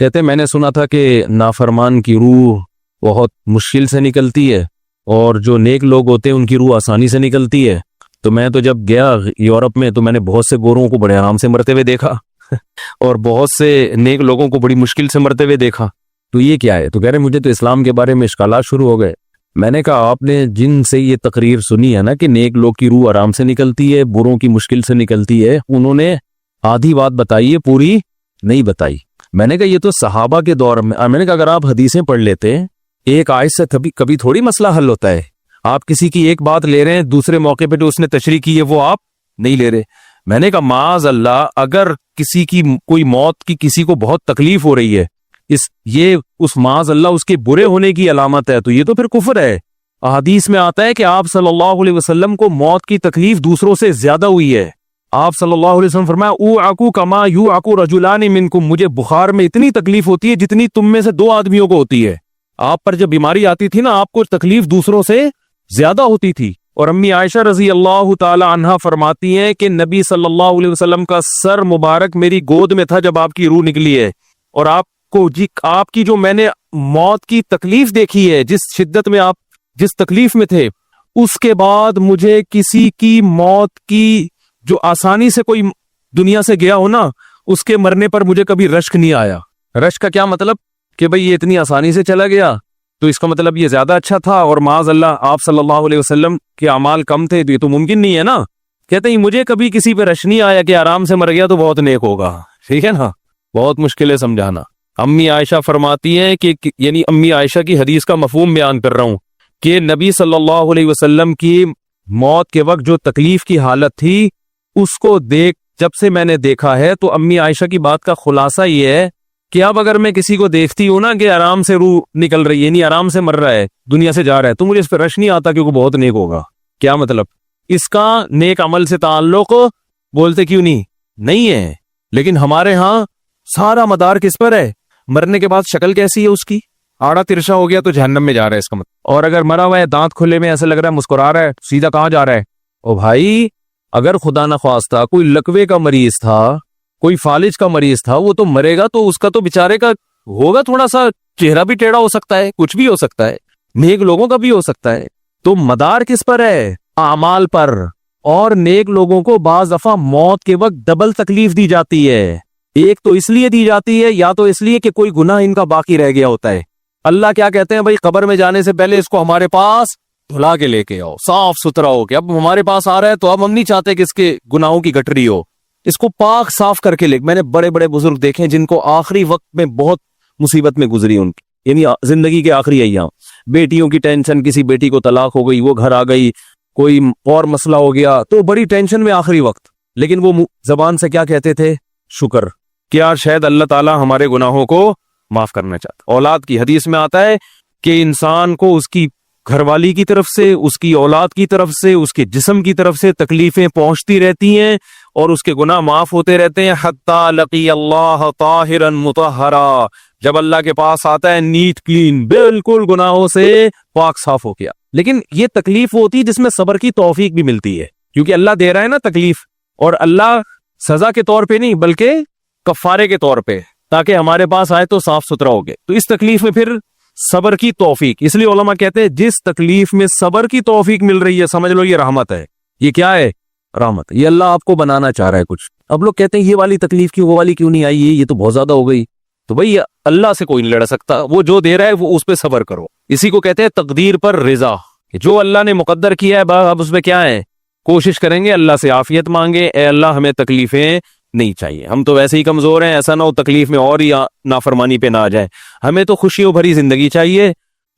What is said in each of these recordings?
کہتے میں نے سنا تھا کہ نافرمان کی روح بہت مشکل سے نکلتی ہے اور جو نیک لوگ ہوتے ہیں ان کی روح آسانی سے نکلتی ہے. تو میں تو جب گیا یورپ میں تو میں نے بہت سے گوروں کو بڑے آرام سے مرتے ہوئے دیکھا اور بہت سے نیک لوگوں کو بڑی مشکل سے مرتے ہوئے دیکھا. تو یہ کیا ہے؟ تو کہہ رہے مجھے تو اسلام کے بارے میں اشکالات شروع ہو گئے. میں نے کہا آپ نے جن سے یہ تقریر سنی ہے نا کہ نیک لوگ کی روح آرام سے نکلتی ہے، بروں کی مشکل سے نکلتی ہے، انہوں نے آدھی بات بتائی ہے، پوری نہیں بتائی. میں نے کہا یہ تو صحابہ کے دور میں نے کہا اگر آپ حدیثیں پڑھ لیتے ایک آیت سے کبھی تھوڑی مسئلہ حل ہوتا ہے. آپ کسی کی ایک بات لے رہے ہیں، دوسرے موقع پہ جو اس نے تشریح کی ہے وہ آپ نہیں لے رہے. میں نے کہا معاذ اللہ، اگر کسی کی کوئی موت کی کسی کو بہت تکلیف ہو رہی ہے، یہ اس معاذ اللہ اس کے برے ہونے کی علامت ہے، تو یہ تو پھر کفر ہے. حدیث میں آتا ہے کہ آپ صلی اللہ علیہ وسلم کو موت کی تکلیف دوسروں سے زیادہ ہوئی ہے. آپ صلی اللہ علیہ وسلم فرمایا اوعکو کما یوعکو رجلان منکم، مجھے بخار میں اتنی تکلیف ہوتی ہے جتنی تم میں سے 2 آدمیوں کو ہوتی ہے. آپ پر جب بیماری آتی تھی نا، آپ کو تکلیف دوسروں سے زیادہ ہوتی تھی. اور امی عائشہ رضی اللہ تعالی عنہا فرماتی ہیں کہ نبی صلی اللہ علیہ وسلم کا سر مبارک میری گود میں تھا جب آپ کی روح نکلی ہے، اور آپ کی جو میں نے موت کی تکلیف دیکھی ہے، جس شدت میں آپ جس تکلیف میں تھے، اس کے بعد مجھے کسی کی موت کی جو آسانی سے کوئی دنیا سے گیا ہو نا، اس کے مرنے پر مجھے کبھی رشک نہیں آیا. رشک کا کیا مطلب؟ کہ بھئی یہ اتنی آسانی سے چلا گیا تو اس کا مطلب یہ زیادہ اچھا تھا، اور معاذ اللہ آپ صلی اللہ علیہ وسلم کے اعمال کم تھے، تو یہ تو ممکن نہیں ہے نا. کہتے ہیں مجھے کبھی کسی پہ رش نہیں آیا کہ آرام سے مر گیا تو بہت نیک ہوگا. ٹھیک ہے نا، بہت مشکل ہے سمجھانا. امی عائشہ فرماتی ہیں کہ یعنی امی عائشہ کی حدیث کا مفہوم بیان کر رہا ہوں کہ نبی صلی اللہ علیہ وسلم کی موت کے وقت جو تکلیف کی حالت تھی، اس کو جب سے میں نے دیکھا ہے، تو امی عائشہ کی بات کا خلاصہ یہ ہے کہ اب اگر میں کسی کو دیکھتی ہوں نا کہ آرام سے روح نکل رہی ہے، یعنی آرام سے مر رہا ہے، دنیا سے جا رہا ہے، تو مجھے اس پہ رش نہیں آتا کیونکہ بہت نیک ہوگا. کیا مطلب؟ اس کا نیک عمل سے تعلق بولتے کیوں نہیں ہے. لیکن ہمارے ہاں سارا مدار کس پر ہے؟ مرنے کے بعد شکل کیسی ہے اس کی؟ آڑا ترشا ہو گیا تو جہنم میں جا رہا ہے اس کا مطلب. اور اگر مرا ہوا ہے، دانت کھلے میں ایسا لگ رہا ہے مسکرا رہا ہے، سیدھا کہاں جا رہا ہے؟ او بھائی، اگر خدا نخواستہ کوئی لکوے کا مریض تھا، کوئی فالج کا مریض تھا، وہ تو مرے گا تو اس کا تو بیچارے کا ہوگا تھوڑا سا چہرہ بھی ٹیڑھا ہو سکتا ہے، کچھ بھی ہو سکتا ہے، نیک لوگوں کا بھی ہو سکتا ہے. تو مدار کس پر ہے؟ اعمال پر. اور نیک لوگوں کو بعض دفعہ موت کے وقت ڈبل تکلیف دی جاتی ہے. ایک تو اس لیے دی جاتی ہے، یا تو اس لیے کہ کوئی گناہ ان کا باقی رہ گیا ہوتا ہے. اللہ کیا کہتے ہیں؟ بھائی قبر میں جانے سے پہلے اس کو ہمارے پاس دھلا کے لے کے آؤ، صاف ستھرا ہو کے. اب ہمارے پاس آ رہا ہے تو اب ہم نہیں چاہتے کہ اس کے گناہوں کی گٹری ہو، اس کو پاک صاف کر کے لے. میں نے بڑے بڑے بزرگ دیکھے جن کو آخری وقت میں بہت مصیبت میں گزری ان کی، یعنی زندگی کے آخری ایام، بیٹیوں کی ٹینشن، کسی بیٹی کو طلاق ہو گئی، وہ گھر آ گئی، کوئی اور مسئلہ ہو گیا، تو بڑی ٹینشن میں آخری وقت. لیکن وہ زبان سے کیا کہتے تھے؟ شکر. کیا شاید اللہ تعالی ہمارے گناہوں کو معاف کرنا چاہتا. اولاد کی حدیث میں آتا ہے کہ انسان کو اس کی گھر والی کی طرف سے، اس کی اولاد کی طرف سے، اس کے جسم کی طرف سے تکلیفیں پہنچتی رہتی ہیں اور اس کے گناہ معاف ہوتے رہتے ہیں، حتی لقی اللہ طاہرا مطہرا، جب اللہ کے پاس آتا ہے نیٹ کلین، بالکل گناہوں سے پاک صاف ہو گیا. لیکن یہ تکلیف ہوتی ہے جس میں صبر کی توفیق بھی ملتی ہے، کیونکہ اللہ دے رہا ہے نا تکلیف، اور اللہ سزا کے طور پہ نہیں بلکہ کفارے کے طور پہ، تاکہ ہمارے پاس آئے تو صاف ستھرا ہو گئے. تو اس تکلیف میں پھر صبر کی توفیق، اس لیے علماء کہتے ہیں جس تکلیف میں صبر کی توفیق مل رہی ہے سمجھ لو یہ رحمت ہے. یہ کیا ہے؟ رحمت. یہ اللہ آپ کو بنانا چاہ رہا ہے کچھ. اب لوگ کہتے ہیں یہ والی تکلیف کی وہ والی کیوں نہیں آئی، یہ تو بہت زیادہ ہو گئی. تو بھئی اللہ سے کوئی نہیں لڑ سکتا، وہ جو دے رہا ہے وہ اس پہ صبر کرو. اسی کو کہتے ہیں تقدیر پر رضا، جو اللہ نے مقدر کیا ہے اب اس پہ کیا ہے؟ کوشش کریں گے، اللہ سے عافیت مانگے، اے اللہ ہمیں تکلیفیں نہیں چاہیے، ہم تو ویسے ہی کمزور ہیں، ایسا نہ ہو تکلیف میں اور ہی نافرمانی پہ نہ آ جائے. ہمیں تو خوشیوں بھری زندگی چاہیے،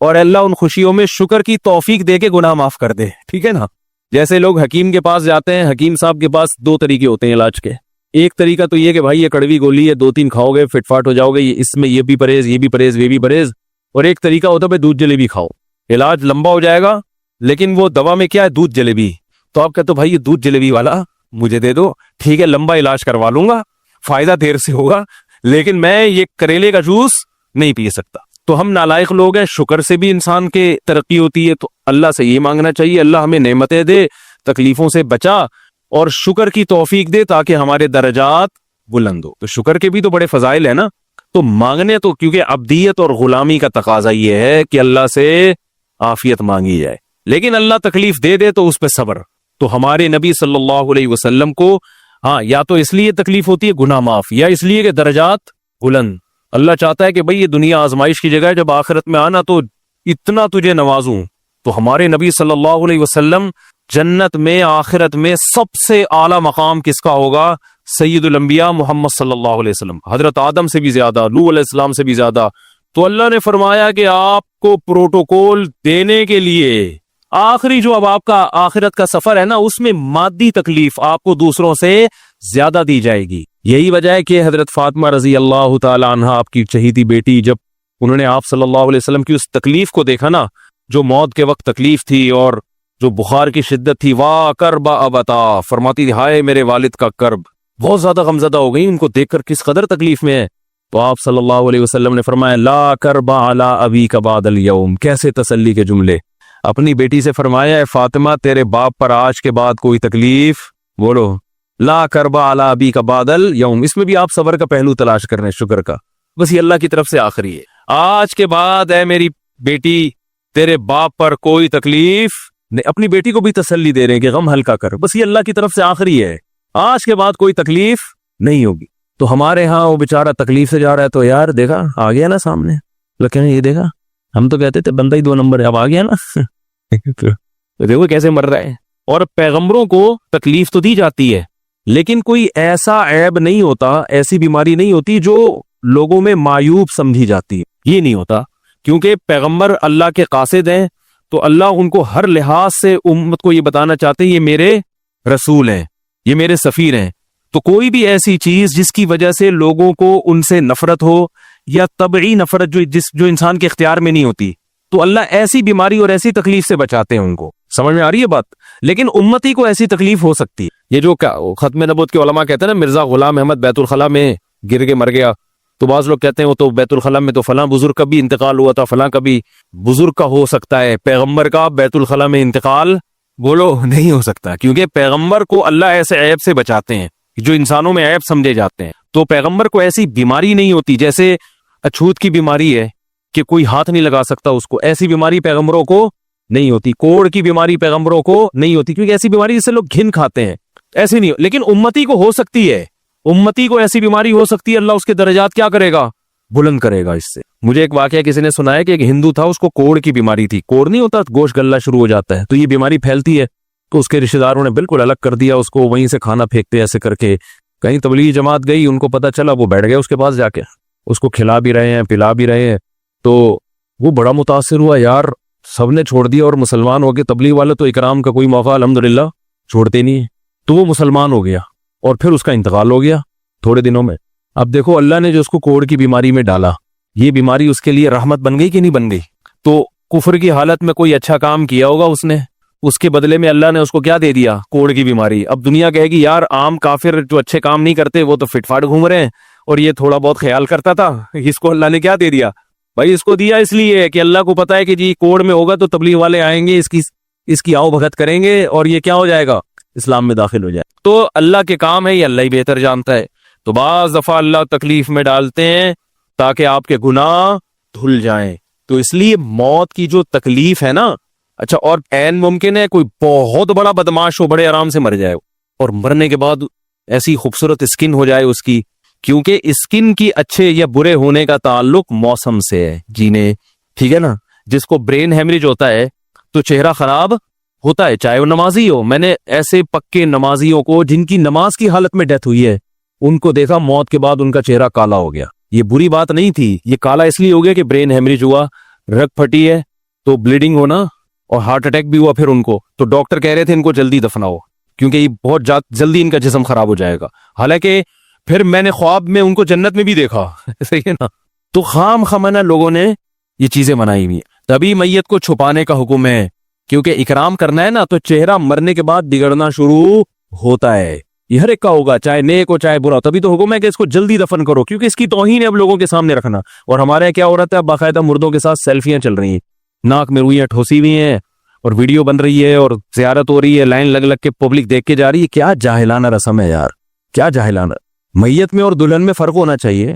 اور اللہ ان خوشیوں میں شکر کی توفیق دے کے گناہ معاف کر دے. ٹھیک ہے نا؟ جیسے لوگ حکیم کے پاس جاتے ہیں، حکیم صاحب کے پاس 2 طریقے ہوتے ہیں علاج کے. ایک طریقہ تو یہ کہ بھائی یہ کڑوی گولی ہے، 2-3 کھاؤ گے فٹ فاٹ ہو جاؤ گے، اس میں یہ بھی پرہیز، یہ بھی پرہیز، یہ بھی پرہیز. اور ایک طریقہ ہوتا ہے بھائی دودھ جلیبی کھاؤ، علاج لمبا ہو جائے گا، لیکن وہ دوا میں کیا ہے؟ دودھ جلیبی. تو آپ کہتے ہو بھائی یہ دودھ جلیبی والا مجھے دے دو، ٹھیک ہے لمبا علاج کروا لوں گا، فائدہ دیر سے ہوگا، لیکن میں یہ کریلے کا جوس نہیں پی سکتا. تو ہم نالائق لوگ ہیں، شکر سے بھی انسان کے ترقی ہوتی ہے. تو اللہ سے یہ مانگنا چاہیے اللہ ہمیں نعمتیں دے، تکلیفوں سے بچا، اور شکر کی توفیق دے تاکہ ہمارے درجات بلند ہو. تو شکر کے بھی تو بڑے فضائل ہیں نا. تو مانگنے تو کیونکہ عبدیت اور غلامی کا تقاضا یہ ہے کہ اللہ سے عافیت مانگی جائے، لیکن اللہ تکلیف دے دے تو اس پہ صبر۔ تو ہمارے نبی صلی اللہ علیہ وسلم کو ہاں یا تو اس لیے تکلیف ہوتی ہے گناہ معاف، یا اس لیے کہ درجات بلند۔ اللہ چاہتا ہے کہ بھئی یہ دنیا آزمائش کی جگہ ہے، جب آخرت میں آنا تو اتنا تجھے نوازوں۔ تو ہمارے نبی صلی اللہ علیہ وسلم جنت میں آخرت میں سب سے اعلیٰ مقام کس کا ہوگا؟ سید الانبیاء محمد صلی اللہ علیہ وسلم، حضرت آدم سے بھی زیادہ، نوح علیہ السلام سے بھی زیادہ۔ تو اللہ نے فرمایا کہ آپ کو پروٹوکول دینے کے لیے آخری جو اب آپ کا آخرت کا سفر ہے نا، اس میں مادی تکلیف آپ کو دوسروں سے زیادہ دی جائے گی۔ یہی وجہ ہے کہ حضرت فاطمہ رضی اللہ تعالی عنہ، آپ کی چہیتی بیٹی، جب انہوں نے آپ صلی اللہ علیہ وسلم کی اس تکلیف کو دیکھا نا، جو موت کے وقت تکلیف تھی اور جو بخار کی شدت تھی، واہ کرب ابتا، فرماتی تھی ہائے میرے والد کا کرب، بہت زیادہ غمزدہ ہو گئی ان کو دیکھ کر کس قدر تکلیف میں ہے۔ تو آپ صلی اللہ علیہ وسلم نے فرمایا لا کرب علی ابیک بعد اليوم، کیسے تسلی کے جملے۔ اپنی بیٹی سے فرمایا اے فاطمہ تیرے باپ پر آج کے بعد کوئی تکلیف، بولو لا کرب علی ابیک بعد اليوم، اس میں بھی آپ صبر کا پہلو تلاش کر رہے ہیں، شکر کا، بس یہ اللہ کی طرف سے آخری ہے۔ آج کے بعد اے میری بیٹی تیرے باپ پر کوئی تکلیف نہیں، اپنی بیٹی کو بھی تسلی دے رہے ہیں کہ غم ہلکا کر، بس یہ اللہ کی طرف سے آخری ہے، آج کے بعد کوئی تکلیف نہیں ہوگی۔ تو ہمارے ہاں وہ بیچارہ تکلیف سے جا رہا ہے، تو یار دیکھا آ گیا نا سامنے، لیکن یہ دیکھا ہم تو کہتے تھے بندہ ہی 2 نمبر ہے، اب آ گیا نا تو دیکھو کیسے مر رہا ہے۔ اور پیغمبروں کو تکلیف تو دی جاتی ہے، لیکن کوئی ایسا عیب نہیں ہوتا، ایسی بیماری نہیں ہوتی جو لوگوں میں معیوب سمجھی جاتی ہے، یہ نہیں ہوتا، کیونکہ پیغمبر اللہ کے قاصد ہیں، تو اللہ ان کو ہر لحاظ سے امت کو یہ بتانا چاہتے ہیں یہ میرے رسول ہیں، یہ میرے سفیر ہیں۔ تو کوئی بھی ایسی چیز جس کی وجہ سے لوگوں کو ان سے نفرت ہو، یا طبعی نفرت جو انسان کے اختیار میں نہیں ہوتی، تو اللہ ایسی بیماری اور ایسی تکلیف سے بچاتے ہیں ان کو۔ سمجھ میں آ رہی ہے بات؟ لیکن امتی کو ایسی تکلیف ہو سکتی ہے۔ یہ جو ختم نبوت کے علماء کہتے ہیں نا مرزا غلام احمد بیت الخلاء میں گر کے مر گیا، تو بعض لوگ کہتے ہیں وہ تو بیت الخلاء میں تو فلاں بزرگ کا بھی انتقال ہوا تھا، فلاں کا بھی بزرگ کا ہو سکتا ہے، پیغمبر کا بیت الخلاء میں انتقال بولو نہیں ہو سکتا، کیونکہ پیغمبر کو اللہ ایسے عیب سے بچاتے ہیں جو انسانوں میں عیب سمجھے جاتے ہیں۔ تو پیغمبر کو ایسی بیماری نہیں ہوتی، جیسے اچھوت کی بیماری ہے کہ کوئی ہاتھ نہیں لگا سکتا اس کو، ایسی بیماری پیغمبروں کو نہیں ہوتی۔ کوڑ کی بیماری پیغمبروں کو نہیں ہوتی، کیونکہ ایسی بیماری جس سے لوگ گھن کھاتے ہیں، ایسی نہیں، لیکن امتی کو ہو سکتی ہے، امتی کو ایسی بیماری ہو سکتی ہے، اللہ اس کے درجات کیا کرے گا؟ بلند کرے گا اس سے۔ مجھے ایک واقعہ کسی نے سنایا کہ ایک ہندو تھا، اس کو کوڑ کی بیماری تھی، کوڑ نہیں ہوتا گوشت گلنا شروع ہو جاتا ہے، تو یہ بیماری پھیلتی ہے، تو اس کے رشتہ داروں نے بالکل الگ کر دیا اس کو، وہیں سے کھانا پھینکتے ایسے کر کے۔ کہیں تبلیغی جماعت گئی، ان کو پتہ چلا، وہ بیٹھ گئے اس کے پاس جا کے، اس کو کھلا بھی رہے ہیں پلا بھی رہے ہیں، تو وہ بڑا متاثر ہوا، یار سب نے چھوڑ دیا اور مسلمان ہو گئے، تبلیغ والے تو اکرام کا کوئی موقع الحمدللہ چھوڑتے نہیں ہیں، تو وہ مسلمان ہو گیا اور پھر اس کا انتقال ہو گیا تھوڑے دنوں میں۔ اب دیکھو اللہ نے جو اس کو کوڑ کی بیماری میں ڈالا، یہ بیماری اس کے لیے رحمت بن گئی کہ نہیں بن گئی؟ تو کفر کی حالت میں کوئی اچھا کام کیا ہوگا اس نے، اس کے بدلے میں اللہ نے اس کو کیا دے دیا؟ کوڑ کی بیماری۔ اب دنیا کہے گی یار عام کافر جو اچھے کام نہیں کرتے وہ تو فٹ فاٹ گھوم رہے ہیں، اور یہ تھوڑا بہت خیال کرتا تھا، اس کو اللہ نے کیا دے دیا؟ بھائی اس کو دیا اس لیے کہ اللہ کو پتا ہے کہ جی کوڑ میں ہوگا تو تبلیغ والے آئیں گے، اس کی آؤ بھگت کریں گے، اور یہ کیا ہو جائے گا؟ اسلام میں داخل ہو جائے۔ تو اللہ کے کام ہے، یہ اللہ ہی بہتر جانتا ہے۔ تو بعض دفعہ اللہ تکلیف میں ڈالتے ہیں تاکہ آپ کے گناہ دھل جائیں۔ تو اس لیے موت کی جو تکلیف ہے نا، اچھا، اور عین ممکن ہے کوئی بہت بڑا بدماش ہو، بڑے آرام سے مر جائے، اور مرنے کے بعد ایسی خوبصورت اسکن ہو جائے اس کی، کیونکہ اسکن کی اچھے یا برے ہونے کا تعلق موسم سے ہے، جینے، ٹھیک ہے نا؟ جس کو برین ہیمریج ہوتا ہے تو چہرہ خراب ہوتا ہے، چاہے وہ نمازی ہو۔ میں نے ایسے پکے نمازیوں کو جن کی نماز کی حالت میں ڈیتھ ہوئی ہے، ان کو دیکھا موت کے بعد ان کا چہرہ کالا ہو گیا۔ یہ بری بات نہیں تھی، یہ کالا اس لیے ہو گیا کہ برین ہیمریج ہوا، رگ پھٹی ہے تو بلیڈنگ ہونا، اور ہارٹ اٹیک بھی ہوا پھر ان کو، تو ڈاکٹر کہہ رہے تھے ان کو جلدی دفناؤ کیونکہ یہ بہت جلدی ان کا جسم خراب ہو جائے گا۔ حالانکہ پھر میں نے خواب میں ان کو جنت میں بھی دیکھا، صحیح ہے نا؟ تو خام خمانہ لوگوں نے یہ چیزیں بنائی ہوئی ہیں۔ تبھی میت کو چھپانے کا حکم ہے، کیونکہ اکرام کرنا ہے نا، تو چہرہ مرنے کے بعد بگڑنا شروع ہوتا ہے، یہ ہر ایک کا ہوگا، چاہے نیک ہو چاہے برا، تبھی تو حکم ہے کہ اس کو جلدی دفن کرو، کیونکہ اس کی توہین ہے اب لوگوں کے سامنے رکھنا۔ اور ہمارے کیا ہو رہا ہے، باقاعدہ مردوں کے ساتھ سیلفیاں چل رہی ہیں، ناک میں روئیاں ٹھوسی ہوئی ہیں، اور ویڈیو بن رہی ہے، اور زیارت ہو رہی ہے، لائن لگ لگ کے پبلک دیکھ کے جا رہی ہے۔ کیا جاہلانہ رسم ہے یار، کیا جاہلانہ۔ میت میں اور دلہن میں فرق ہونا چاہیے،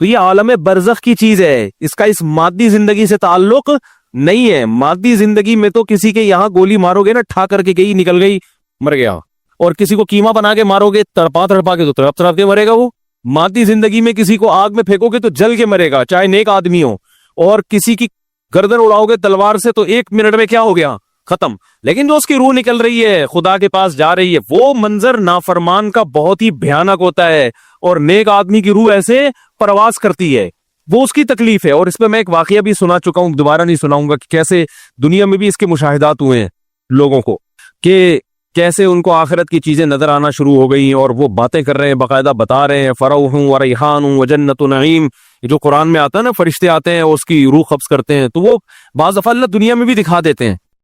تو یہ عالم برزخ کی چیز ہے، اس کا اس مادی زندگی سے تعلق نہیں ہے. مادی زندگی میں تو کسی کے یہاں گولی مارو گے نا، ٹھا کر کے گئی، نکل گئی، مر گیا. اور کسی کو کیما بنا کے مارو گے، تڑپا تڑپا کے، تو تڑپ تڑپ کے مرے گا وہ. مادی زندگی میں کسی کو آگ میں پھینکو گے تو جل کے مرے گا، چاہے نیک آدمی ہو. اور کسی کی گردن اڑاؤ گے تلوار سے تو 1 منٹ میں کیا ہو گیا، ختم. لیکن جو اس کی روح نکل رہی ہے، خدا کے پاس جا رہی ہے، وہ منظر نافرمان کا بہت ہی بھیانک ہوتا ہے. اور نیک آدمی کی روح ایسے پرواز کرتی ہے، وہ اس کی تکلیف ہے. اور اس پہ میں ایک واقعہ بھی سنا چکا ہوں، دوبارہ نہیں سناؤں گا، کہ کیسے دنیا میں بھی اس کے مشاہدات ہوئے ہیں لوگوں کو، کہ کیسے ان کو آخرت کی چیزیں نظر آنا شروع ہو گئی اور وہ باتیں کر رہے ہیں، باقاعدہ بتا رہے ہیں فروح و ریحان و جنت نعیم. جو قرآن میں آتا ہے نا، فرشتے آتے ہیں اور اس کی روح قبض کرتے ہیں، تو وہ بعض دفعہ اللہ دنیا میں بھی دکھا دیتے ہیں